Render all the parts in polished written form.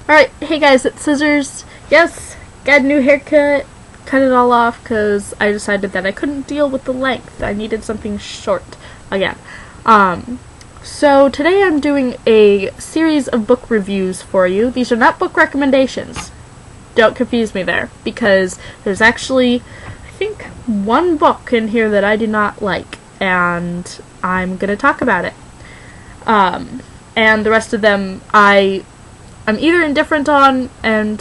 Alright, hey guys, it's Scissors. Yes, got a new haircut. Cut it all off because I decided that I couldn't deal with the length. I needed something short again. So today I'm doing a series of book reviews for you. These are not book recommendations. Don't confuse me there, because there's actually, I think, one book in here that I do not like, and I'm going to talk about it. And the rest of them I'm either indifferent on and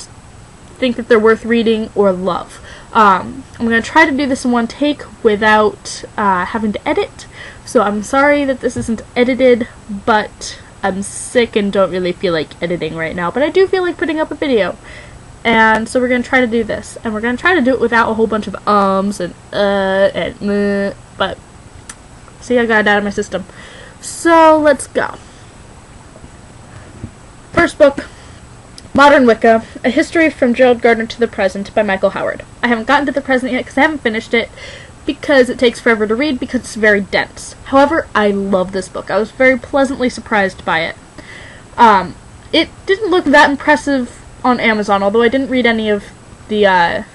think that they're worth reading or love. I'm going to try to do this in one take without having to edit, so I'm sorry that this isn't edited, but I'm sick and don't really feel like editing right now, but I do feel like putting up a video. And so we're going to try to do this, and we're going to try to do it without a whole bunch of and but see, I got it out of my system. So let's go. First book, Modern Wicca, A History from Gerald Gardner to the Present by Michael Howard. I haven't gotten to the present yet because I haven't finished it because it takes forever to read because it's very dense. However, I love this book. I was very pleasantly surprised by it. It didn't look that impressive on Amazon, although I didn't read any of the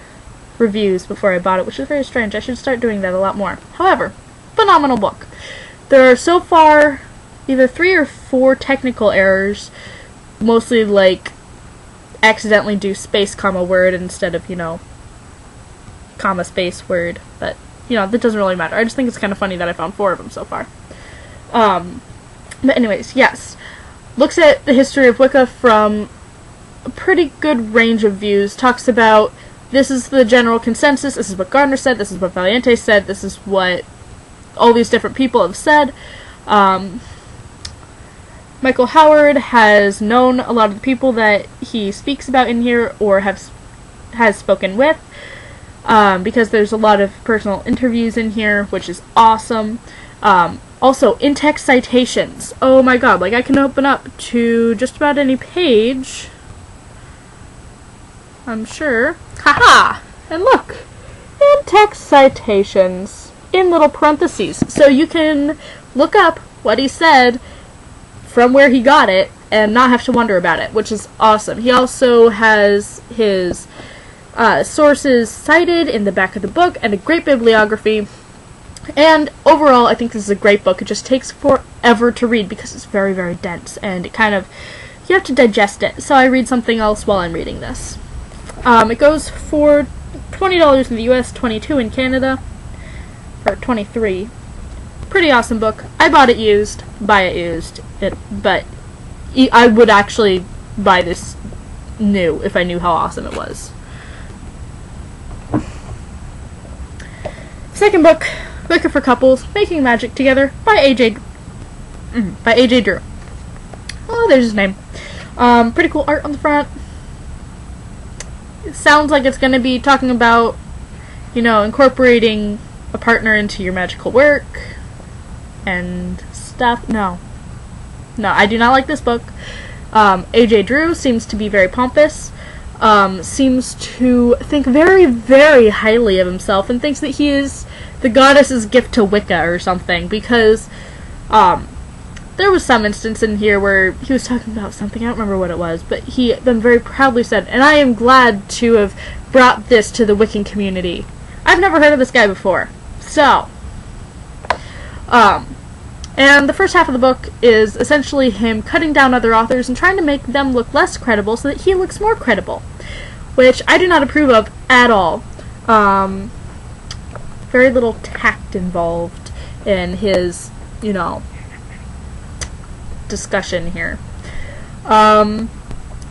reviews before I bought it, which is very strange. I should start doing that a lot more. However, phenomenal book. There are so far either 3 or 4 technical errors, mostly like accidentally do space comma word instead of, comma space word, but that doesn't really matter. I just think it's kind of funny that I found 4 of them so far. But anyways, yes, looks at the history of Wicca from a pretty good range of views. Talks about, this is the general consensus, this is what Gardner said, this is what Valiente said, this is what all these different people have said. Michael Howard has known a lot of the people that he speaks about in here, or has spoken with, because there's a lot of personal interviews in here, which is awesome. Also, in-text citations. Oh my god, like I can open up to just about any page, I'm sure. Haha! And look! In-text citations in little parentheses. So you can look up what he said from where he got it and not have to wonder about it, which is awesome. He also has his sources cited in the back of the book and a great bibliography. And overall, I think this is a great book. It just takes forever to read because it's very, very dense, and it kind of, you have to digest it. So I read something else while I'm reading this. It goes for $20 in the US, $22 in Canada, or $23. Pretty awesome book. I bought it used. Buy it used. But I would actually buy this new if I knew how awesome it was. Second book, Wicca for Couples, Making Magic Together by AJ Drew. Oh, there's his name. Pretty cool art on the front. It sounds like it's going to be talking about, incorporating a partner into your magical work and stuff. No, I do not like this book. AJ Drew seems to be very pompous, seems to think very, very highly of himself, and thinks that he is the goddess's gift to Wicca or something, because there was some instance in here where he was talking about something, I don't remember what it was, but he then very proudly said, and I am glad to have brought this to the Wiccan community. I've never heard of this guy before. So, and the first half of the book is essentially him cutting down other authors and trying to make them look less credible so that he looks more credible, which I do not approve of at all. Very little tact involved in his, discussion here. It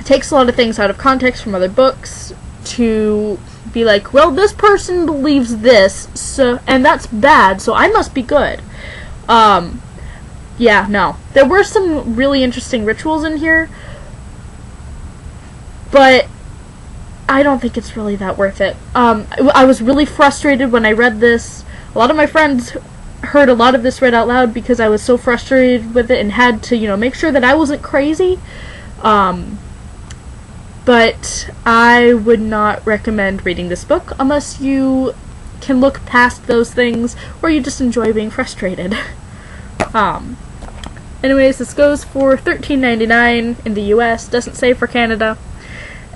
takes a lot of things out of context from other books to be like, well, this person believes this, so, and that's bad, so I must be good. Yeah, no. There were some really interesting rituals in here, but I don't think it's really that worth it. I was really frustrated when I read this. A lot of my friends heard a lot of this read out loud because I was so frustrated with it and had to, make sure that I wasn't crazy. But I would not recommend reading this book unless you can look past those things or you just enjoy being frustrated. Anyways, this goes for $13.99 in the US. Doesn't say for Canada.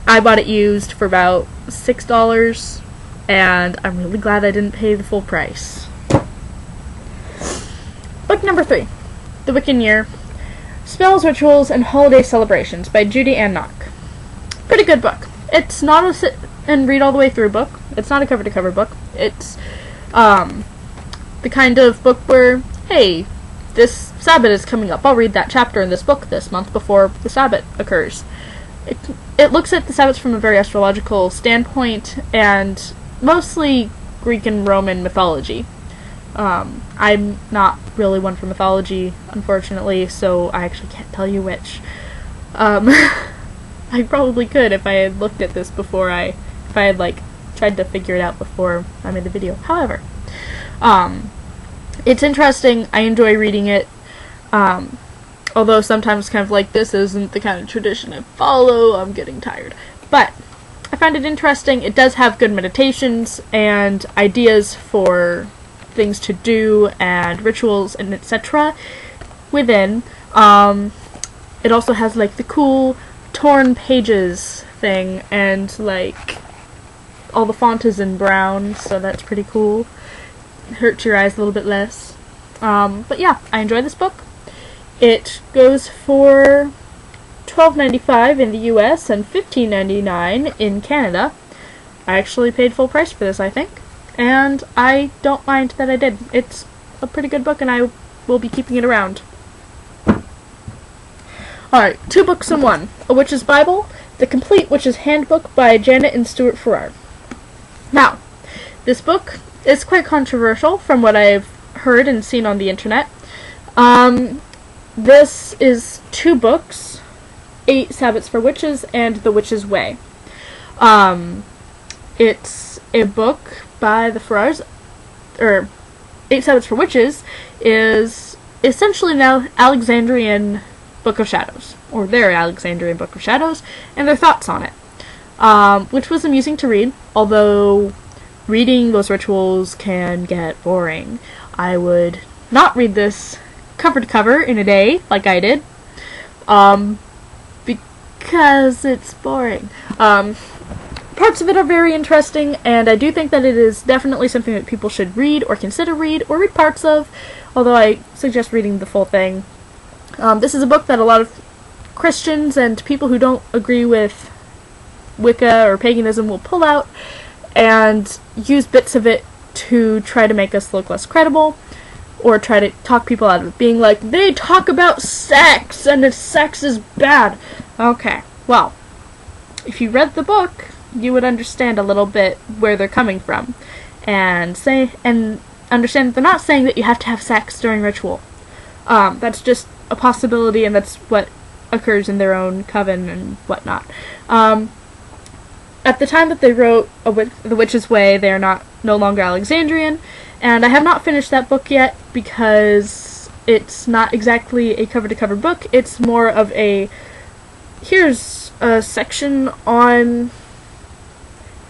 I bought it used for about $6, and I'm really glad I didn't pay the full price. Book number 3, The Wiccan Year, Spells, Rituals, and Holiday Celebrations by Judy and Nock. Pretty good book. It's not a sit and read all the way through book. It's not a cover-to-cover book. It's the kind of book where, hey, this Sabbath is coming up. I'll read that chapter in this book this month before the Sabbath occurs. It looks at the Sabbath from a very astrological standpoint and mostly Greek and Roman mythology. I'm not really one for mythology, unfortunately, so I actually can't tell you which. I probably could if I had looked at this before if I had, like, tried to figure it out before I made the video. However, it's interesting. I enjoy reading it, although sometimes kind of like, this isn't the kind of tradition I follow, I'm getting tired. But I find it interesting. It does have good meditations and ideas for things to do and rituals and etc. within. It also has, like, the cool torn pages thing, and, like, all the font is in brown, so that's pretty cool. It hurts your eyes a little bit less. But yeah, I enjoy this book. It goes for $12.95 in the US and $15.99 in Canada. I actually paid full price for this, I think, and I don't mind that I did. It's a pretty good book, and I will be keeping it around. Alright, 2 books in one. A Witch's Bible, The Complete Witch's Handbook by Janet and Stewart Farrar. Now, this book is quite controversial from what I've heard and seen on the internet. This is 2 books, 8 Sabbaths for Witches and The Witch's Way. It's a book by the Farrars, 8 Sabbaths for Witches is essentially now Alexandrian Book of Shadows, or their Alexandrian Book of Shadows, and their thoughts on it, which was amusing to read, although reading those rituals can get boring. I would not read this cover to cover in a day, like I did, because it's boring. Parts of it are very interesting, and I do think that it is definitely something that people should read, or consider read, or read parts of, although I suggest reading the full thing. This is a book that a lot of Christians and people who don't agree with Wicca or paganism will pull out and use bits of it to try to make us look less credible, or try to talk people out of it, being like, they talk about sex, and sex is bad. Okay, well, if you read the book, you would understand a little bit where they're coming from, and understand that they're not saying that you have to have sex during ritual. That's just a possibility, and that's what occurs in their own coven and whatnot. At the time that they wrote The Witch's Way, they are no longer Alexandrian, and I have not finished that book yet because it's not exactly a cover-to-cover book. It's more of here's a section on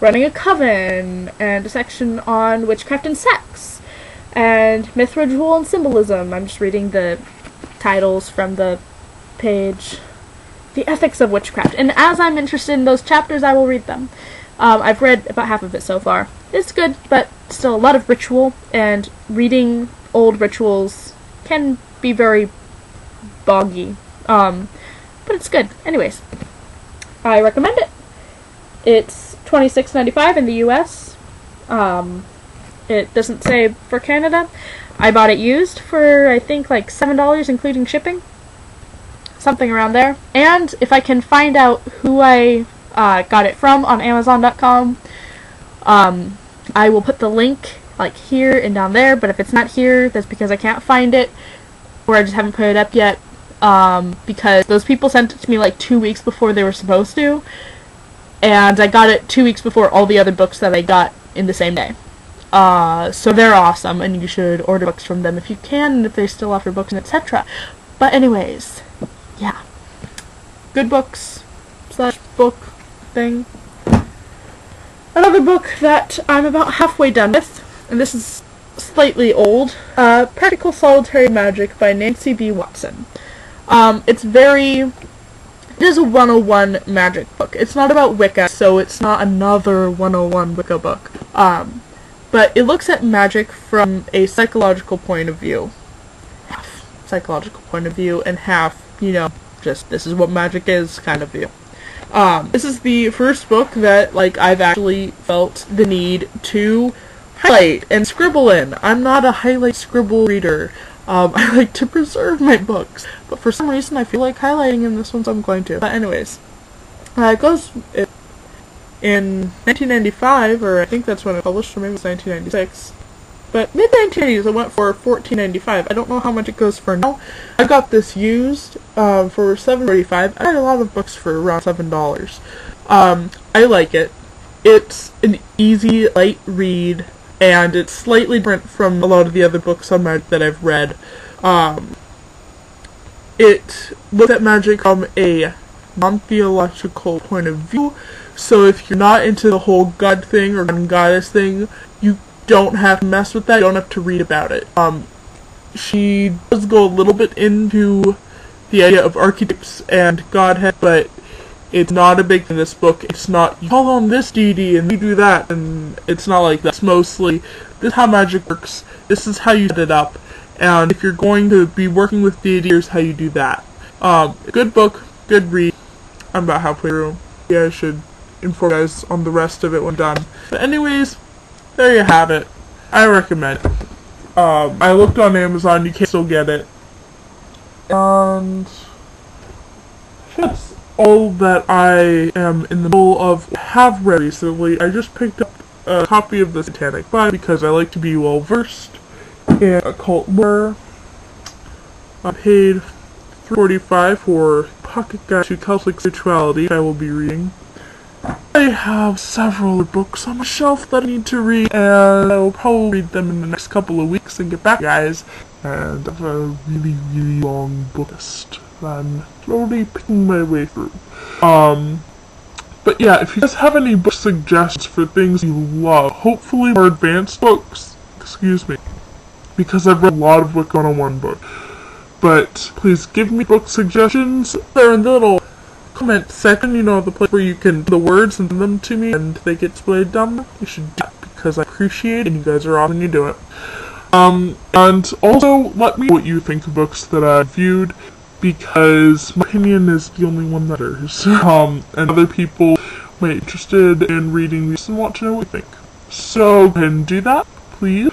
running a coven, and a section on witchcraft and sex, and myth, ritual, and symbolism. I'm just reading the titles from the page. The Ethics of Witchcraft. And as I'm interested in those chapters, I will read them. I've read about half of it so far. It's good, but still a lot of ritual, and reading old rituals can be very boggy. But it's good. Anyways, I recommend it. It's $26.95 in the US. It doesn't say for Canada. I bought it used for, I think, like $7, including shipping. Something around there. And if I can find out who I got it from on Amazon.com, I will put the link, like, here and down there. But if it's not here, that's because I can't find it, or I just haven't put it up yet. Because those people sent it to me, like, 2 weeks before they were supposed to. And I got it 2 weeks before all the other books that I got in the same day. So they're awesome, and you should order books from them if you can, and if they still offer books, and etc. But anyways, yeah. Good books / book thing. Another book that I'm about halfway done with, and this is slightly old, Practical Solitary Magic by Nancy B. Watson. It is a 101 magic book. It's not about Wicca, so it's not another 101 Wicca book. But it looks at magic from a psychological point of view. Half psychological point of view, and half, just this is what magic is kind of view. This is the first book that, I've actually felt the need to highlight and scribble in. I'm not a highlight scribble reader. I like to preserve my books, but for some reason I feel like highlighting in this one, so I'm going to. But anyways, it goes in 1995, or I think that's when it published, or maybe it's 1996. But mid-1990s, it went for $14.95. I don't know how much it goes for now. I got this used for $7.45. I got a lot of books for around $7. I like it. It's an easy, light read, and it's slightly different from a lot of the other books on magic that I've read. It looks at magic from a non-theological point of view, so if you're not into the whole god thing or goddess thing, you don't have to mess with that, you don't have to read about it. She does go a little bit into the idea of archetypes and godhead, but it's not a big thing in this book. It's not, you call on this deity and you do that, and it's not like that. It's mostly, this is how magic works, this is how you set it up, and if you're going to be working with deity, here's how you do that. Good book, good read. I'm about halfway through. Yeah, I should inform you guys on the rest of it when done. But anyways, there you have it. I recommend it. I looked on Amazon, you can still get it. And that's all that I am in the middle of have read recently. I just picked up a copy of the Satanic Bible because I like to be well versed in occult lore. I paid $3.45 for Pocket Guide to Celtic Spirituality, which I will be reading. I have several books on my shelf that I need to read, and I will probably read them in the next couple of weeks and get back to you guys. And I have a really, really long book list that I'm slowly picking my way through. But yeah, if you guys have any book suggestions for things you love, hopefully more advanced books, because I've read a lot of Wicca 101 books. But please give me book suggestions. They're in the little comment section, the place where you can the words and send them to me and they get displayed down there. You should do that because I appreciate it and you guys are awesome when you do it. And also let me know what you think of books that I viewed, because my opinion is the only one that matters. And other people might be interested in reading these and want to know what you think. So go ahead and do that, please.